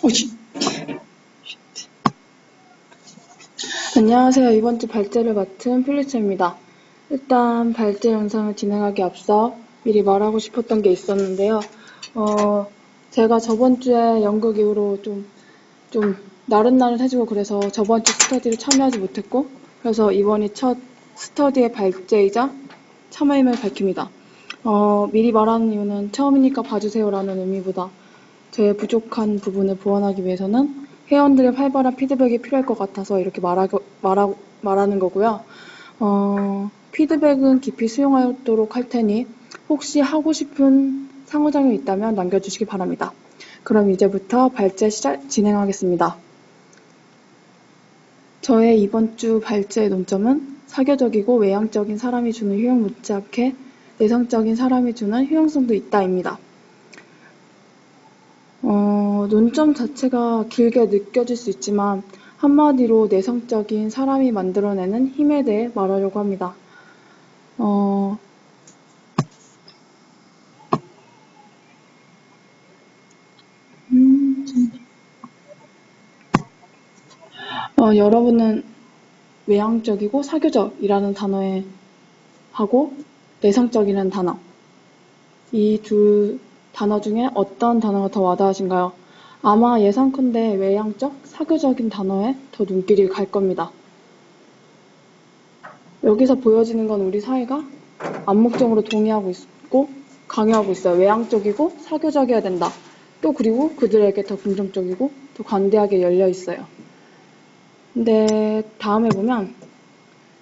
오씨. 안녕하세요. 이번 주 발제를 맡은 필리츠입니다. 일단 발제 영상을 진행하기 앞서 미리 말하고 싶었던 게 있었는데요. 제가 저번 주에 연극 이후로 좀 나른나른해지고 그래서 저번 주 스터디를 참여하지 못했고, 그래서 이번이 첫 스터디의 발제이자 참여임을 밝힙니다. 미리 말하는 이유는 처음이니까 봐주세요라는 의미보다 제 부족한 부분을 보완하기 위해서는 회원들의 활발한 피드백이 필요할 것 같아서 이렇게 말하는 거고요. 피드백은 깊이 수용하도록 할 테니 혹시 하고 싶은 상호작용이 있다면 남겨주시기 바랍니다. 그럼 이제부터 발제 진행하겠습니다. 저의 이번 주 발제의 논점은 사교적이고 외향적인 사람이 주는 효용 못지않게 내성적인 사람이 주는 효용성도 있다입니다. 논점 자체가 길게 느껴질 수 있지만 한마디로 내성적인 사람이 만들어내는 힘에 대해 말하려고 합니다. 여러분은 외향적이고 사교적이라는 단어에 하고 내성적이라는 단어, 이 두 단어 중에 어떤 단어가 더 와닿으신가요? 아마 예상컨대 외향적, 사교적인 단어에 더 눈길이 갈 겁니다. 여기서 보여지는 건 우리 사회가 암묵적으로 동의하고 있고 강요하고 있어요. 외향적이고 사교적이어야 된다. 또 그리고 그들에게 더 긍정적이고 더 관대하게 열려 있어요. 근데 다음에 보면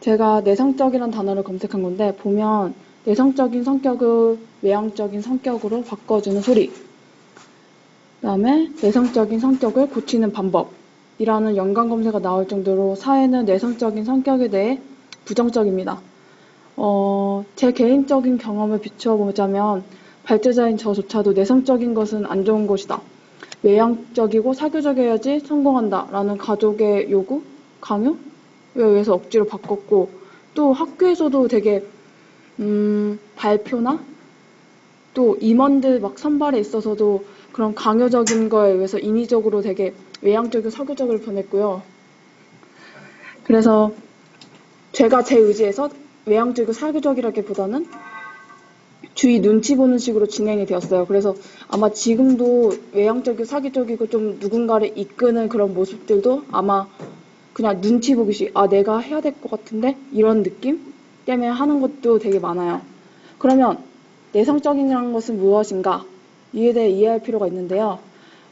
제가 내성적이라는 단어를 검색한 건데 보면 내성적인 성격을 외향적인 성격으로 바꿔주는 소리, 그 다음에 내성적인 성격을 고치는 방법이라는 연관 검색어가 나올 정도로 사회는 내성적인 성격에 대해 부정적입니다. 제 개인적인 경험을 비춰보자면 발제자인 저조차도 내성적인 것은 안 좋은 것이다. 외향적이고 사교적이어야지 성공한다 라는 가족의 요구, 강요에 의해서 억지로 바꿨고 또 학교에서도 되게 발표나 또 임원들 막 선발에 있어서도 그런 강요적인 거에 의해서 인위적으로 되게 외향적이고 사교적을 변했고요. 그래서 제가 제 의지에서 외향적이고 사교적이라기보다는 주위 눈치 보는 식으로 진행이 되었어요. 그래서 아마 지금도 외향적이고 사교적이고 좀 누군가를 이끄는 그런 모습들도 아마 그냥 눈치 보기식, 내가 해야 될 것 같은데? 이런 느낌 때문에 하는 것도 되게 많아요. 그러면 내성적이라는 것은 무엇인가? 이에 대해 이해할 필요가 있는데요.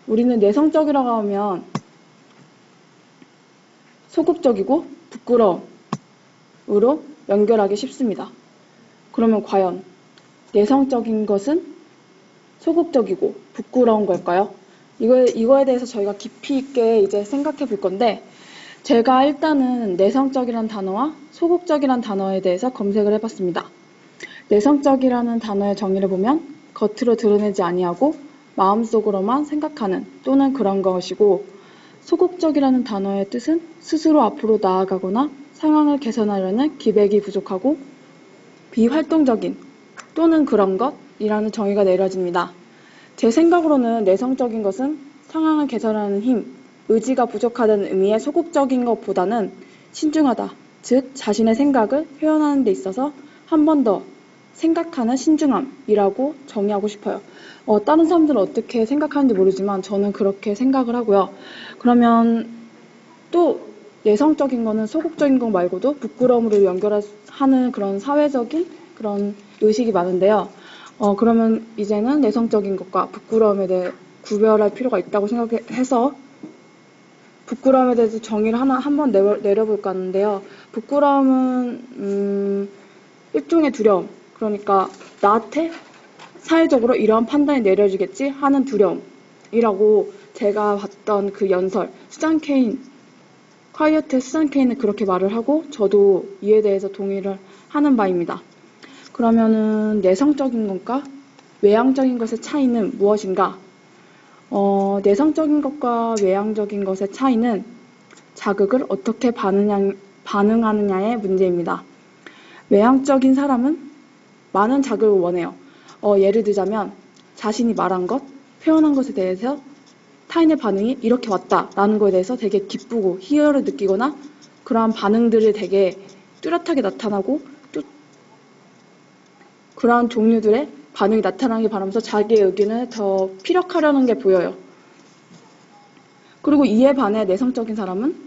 우리는 내성적이라고 하면 소극적이고 부끄러움으로 연결하기 쉽습니다. 그러면 과연 내성적인 것은 소극적이고 부끄러운 걸까요? 이거에 대해서 저희가 깊이 있게 이제 생각해 볼 건데 제가 일단은 내성적이란 단어와 소극적이란 단어에 대해서 검색을 해봤습니다. 내성적이라는 단어의 정의를 보면 겉으로 드러내지 아니하고 마음속으로만 생각하는 또는 그런 것이고 소극적이라는 단어의 뜻은 스스로 앞으로 나아가거나 상황을 개선하려는 기백이 부족하고 비활동적인 또는 그런 것이라는 정의가 내려집니다. 제 생각으로는 내성적인 것은 상황을 개선하는 힘, 의지가 부족하다는 의미의 소극적인 것보다는 신중하다, 즉 자신의 생각을 표현하는 데 있어서 한 번 더 생각하는 신중함이라고 정의하고 싶어요. 다른 사람들은 어떻게 생각하는지 모르지만 저는 그렇게 생각을 하고요. 그러면 또 내성적인 거는 소극적인 거 말고도 부끄러움으로 연결하는 그런 사회적인 그런 의식이 많은데요. 그러면 이제는 내성적인 것과 부끄러움에 대해 구별할 필요가 있다고 생각해서 부끄러움에 대해서 정의를 한번 내려볼까 하는데요. 부끄러움은 일종의 두려움, 그러니까 나한테 사회적으로 이러한 판단이 내려지겠지 하는 두려움이라고 제가 봤던 그 연설, 콰이어트의 수잔 케인은 그렇게 말을 하고 저도 이에 대해서 동의를 하는 바입니다. 그러면은 내성적인 것과 외향적인 것의 차이는 무엇인가? 내성적인 것과 외향적인 것의 차이는 자극을 어떻게 반응하느냐의 문제입니다. 외향적인 사람은 많은 자극을 원해요. 예를 들자면 자신이 말한 것, 표현한 것에 대해서 타인의 반응이 이렇게 왔다라는 거에 대해서 되게 기쁘고 희열을 느끼거나 그러한 반응들이 되게 뚜렷하게 나타나고 또 그러한 종류들의 반응이 나타나길 바라면서 자기의 의견을 더 피력하려는 게 보여요. 그리고 이에 반해 내성적인 사람은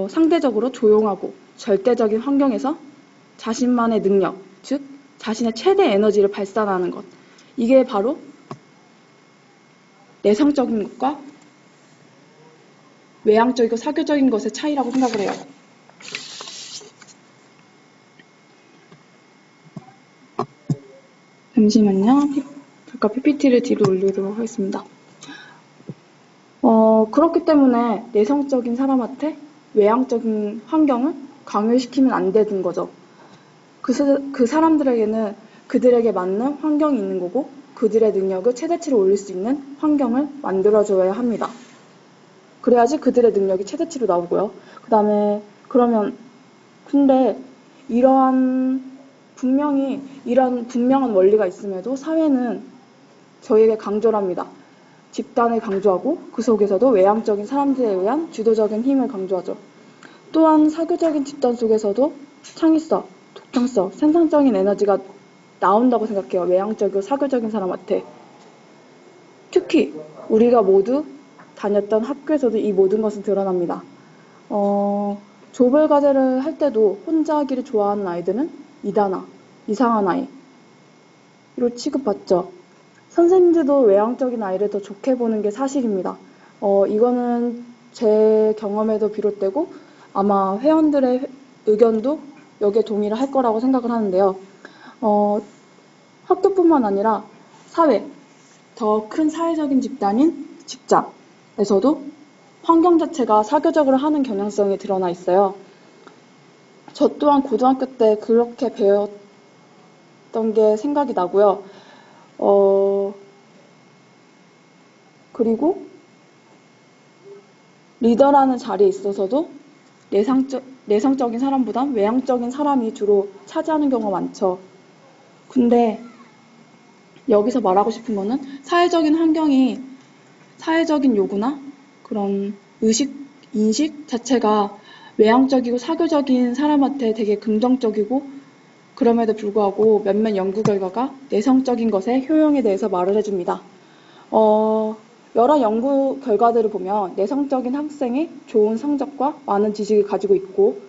상대적으로 조용하고 절대적인 환경에서 자신만의 능력, 즉 자신의 최대 에너지를 발산하는 것. 이게 바로 내성적인 것과 외향적이고 사교적인 것의 차이라고 생각을 해요. 잠시만요. 잠깐 PPT를 뒤로 올리도록 하겠습니다. 그렇기 때문에 내성적인 사람한테 외향적인 환경을 강요시키면 안 되는 거죠. 그 사람들에게는 그들에게 맞는 환경이 있는 거고 그들의 능력을 최대치로 올릴 수 있는 환경을 만들어줘야 합니다. 그래야지 그들의 능력이 최대치로 나오고요. 그 다음에 근데 이러한 분명한 원리가 있음에도 사회는 저희에게 강조를 합니다. 집단을 강조하고 그 속에서도 외향적인 사람들에 의한 주도적인 힘을 강조하죠. 또한 사교적인 집단 속에서도 창의성, 독창성, 생산적인 에너지가 나온다고 생각해요. 외향적이고 사교적인 사람한테. 특히 우리가 모두 다녔던 학교에서도 이 모든 것은 드러납니다. 조별 과제를 할 때도 혼자 하기를 좋아하는 아이들은 이단아, 이상한 아이로 취급받죠. 선생님들도 외향적인 아이를 더 좋게 보는 게 사실입니다. 이거는 제 경험에도 비롯되고 아마 회원들의 의견도 여기에 동의를 할 거라고 생각을 하는데요. 학교뿐만 아니라 사회, 더 큰 사회적인 집단인 직장에서도 환경 자체가 사교적으로 하는 경향성이 드러나 있어요. 저 또한 고등학교 때 그렇게 배웠던 게 생각이 나고요. 그리고 리더라는 자리에 있어서도 내성적인 사람보다 외향적인 사람이 주로 차지하는 경우가 많죠. 근데 여기서 말하고 싶은 거는 사회적인 환경이 사회적인 요구나 그런 인식 자체가 외향적이고 사교적인 사람한테 되게 긍정적이고 그럼에도 불구하고 몇몇 연구 결과가 내성적인 것의 효용에 대해서 말을 해줍니다. 여러 연구 결과들을 보면 내성적인 학생이 좋은 성적과 많은 지식을 가지고 있고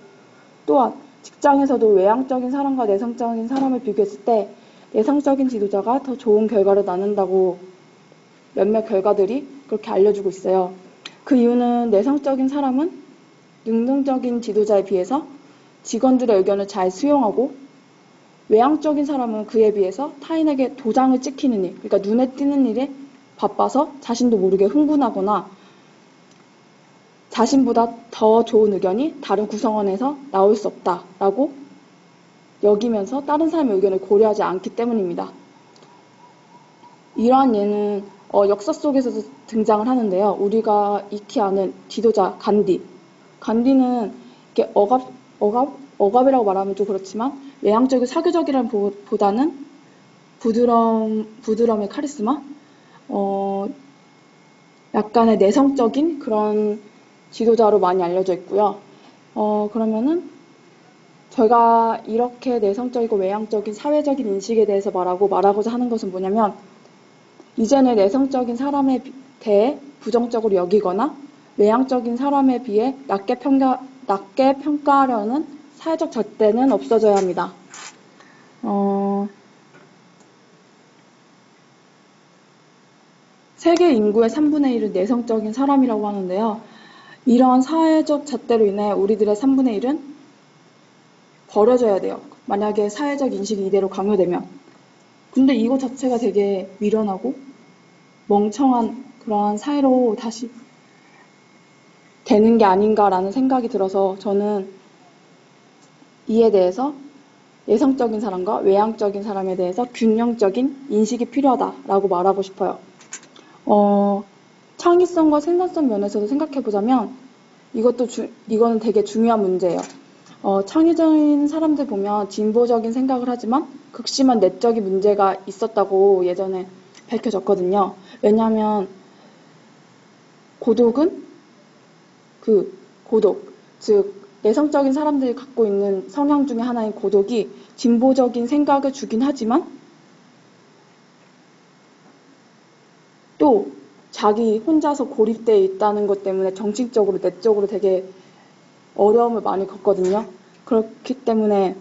또한 직장에서도 외향적인 사람과 내성적인 사람을 비교했을 때 내성적인 지도자가 더 좋은 결과를 낳는다고 몇몇 결과들이 그렇게 알려주고 있어요. 그 이유는 내성적인 사람은 능동적인 지도자에 비해서 직원들의 의견을 잘 수용하고 외향적인 사람은 그에 비해서 타인에게 도장을 찍히는 일, 그러니까 눈에 띄는 일에 바빠서 자신도 모르게 흥분하거나 자신보다 더 좋은 의견이 다른 구성원에서 나올 수 없다라고 여기면서 다른 사람의 의견을 고려하지 않기 때문입니다. 이러한 예는 역사 속에서도 등장을 하는데요. 우리가 익히 아는 지도자 간디. 간디는 이렇게 억압이라고 말하면 좀 그렇지만 외향적이고 사교적이라는 보다는 부드러움의 카리스마, 약간의 내성적인 그런 지도자로 많이 알려져 있고요. 그러면은 저희가 이렇게 내성적이고 외향적인 사회적인 인식에 대해서 말하고자 하는 것은 뭐냐면 이제는 내성적인 사람에 대해 부정적으로 여기거나 외향적인 사람에 비해 낮게 평가하려는 사회적 잣대는 없어져야 합니다. 세계 인구의 3분의 1은 내성적인 사람이라고 하는데요. 이러한 사회적 잣대로 인해 우리들의 3분의 1은 버려져야 돼요. 만약에 사회적 인식이 이대로 강요되면. 근데 이거 자체가 되게 미련하고 멍청한 그러한 사회로 다시 되는 게 아닌가라는 생각이 들어서 저는 이에 대해서 내성적인 사람과 외향적인 사람에 대해서 균형적인 인식이 필요하다라고 말하고 싶어요. 창의성과 생산성 면에서도 생각해보자면 이거는 되게 중요한 문제예요. 창의적인 사람들 보면 진보적인 생각을 하지만 극심한 내적인 문제가 있었다고 예전에 밝혀졌거든요. 왜냐하면 고독은 고독, 즉 내성적인 사람들이 갖고 있는 성향 중에 하나인 고독이 진보적인 생각을 주긴 하지만 또 자기 혼자서 고립되어 있다는 것 때문에 정신적으로, 내적으로 되게 어려움을 많이 겪거든요. 그렇기 때문에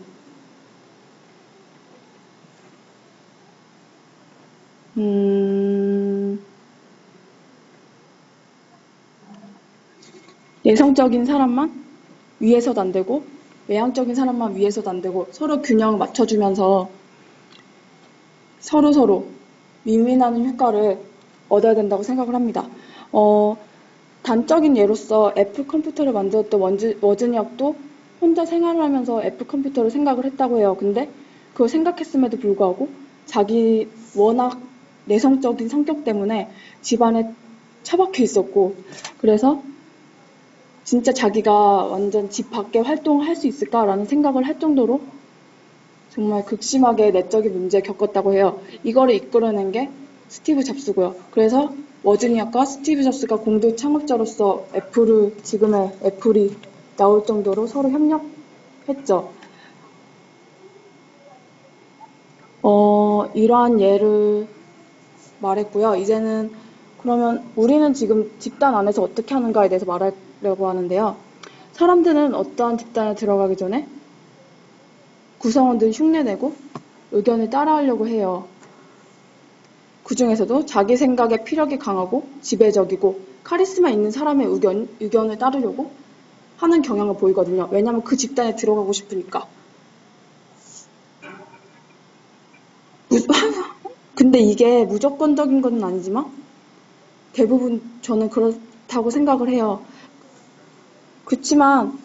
내성적인 사람만 위에서도 안 되고 외향적인 사람만 위에서도 안 되고 서로 균형을 맞춰주면서 서로 윈윈하는 효과를 얻어야 된다고 생각을 합니다. 단적인 예로서 애플 컴퓨터를 만들었던 워즈니악도 혼자 생활을 하면서 애플 컴퓨터를 생각을 했다고 해요. 근데 그걸 생각했음에도 불구하고 자기 워낙 내성적인 성격 때문에 집안에 처박혀 있었고, 그래서 진짜 자기가 완전 집 밖에 활동을 할 수 있을까라는 생각을 할 정도로 정말 극심하게 내적인 문제 겪었다고 해요. 이거를 이끌어낸 게 스티브 잡스고요. 그래서 워즈니악과 스티브 잡스가 공동 창업자로서 지금의 애플이 나올 정도로 서로 협력했죠. 이러한 예를 말했고요. 이제는 그러면 우리는 지금 집단 안에서 어떻게 하는가에 대해서 말하려고 하는데요. 사람들은 어떠한 집단에 들어가기 전에 구성원들 흉내내고 의견을 따라하려고 해요. 그 중에서도 자기 생각에 피력이 강하고 지배적이고 카리스마 있는 사람의 의견을 따르려고 하는 경향을 보이거든요. 왜냐하면 그 집단에 들어가고 싶으니까. 근데 이게 무조건적인 건 아니지만 대부분 저는 그렇다고 생각을 해요. 그렇지만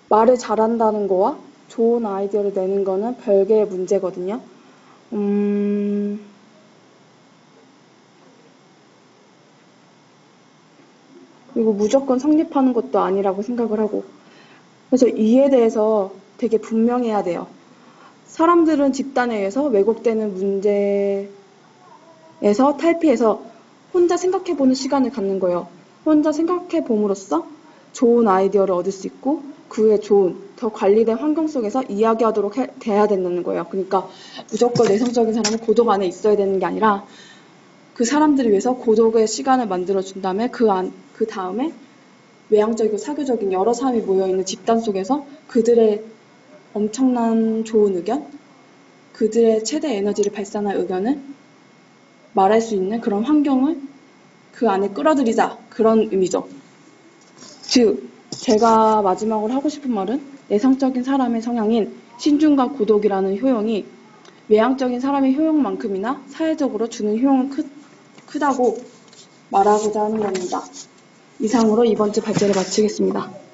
말을 잘한다는 거와 좋은 아이디어를 내는 거는 별개의 문제거든요. 그리고 무조건 성립하는 것도 아니라고 생각을 하고. 그래서 이에 대해서 되게 분명해야 돼요. 사람들은 집단에 의해서 왜곡되는 문제에서 탈피해서 혼자 생각해보는 시간을 갖는 거예요. 혼자 생각해봄으로써 좋은 아이디어를 얻을 수 있고 그에 좋은, 더 관리된 환경 속에서 이야기하도록 돼야 된다는 거예요. 그러니까 무조건 내성적인 사람은 고독 안에 있어야 되는 게 아니라 그 사람들을 위해서 고독의 시간을 만들어준 다음에 그 다음에 외향적이고 사교적인 여러 사람이 모여있는 집단 속에서 그들의 엄청난 좋은 의견, 그들의 최대 에너지를 발산할 의견을 말할 수 있는 그런 환경을 그 안에 끌어들이자, 그런 의미죠. 즉, 제가 마지막으로 하고 싶은 말은 내성적인 사람의 성향인 신중과 고독이라는 효용이 외향적인 사람의 효용만큼이나 사회적으로 주는 효용은 크다고 말하고자 하는 겁니다. 이상으로 이번 주 발제를 마치겠습니다.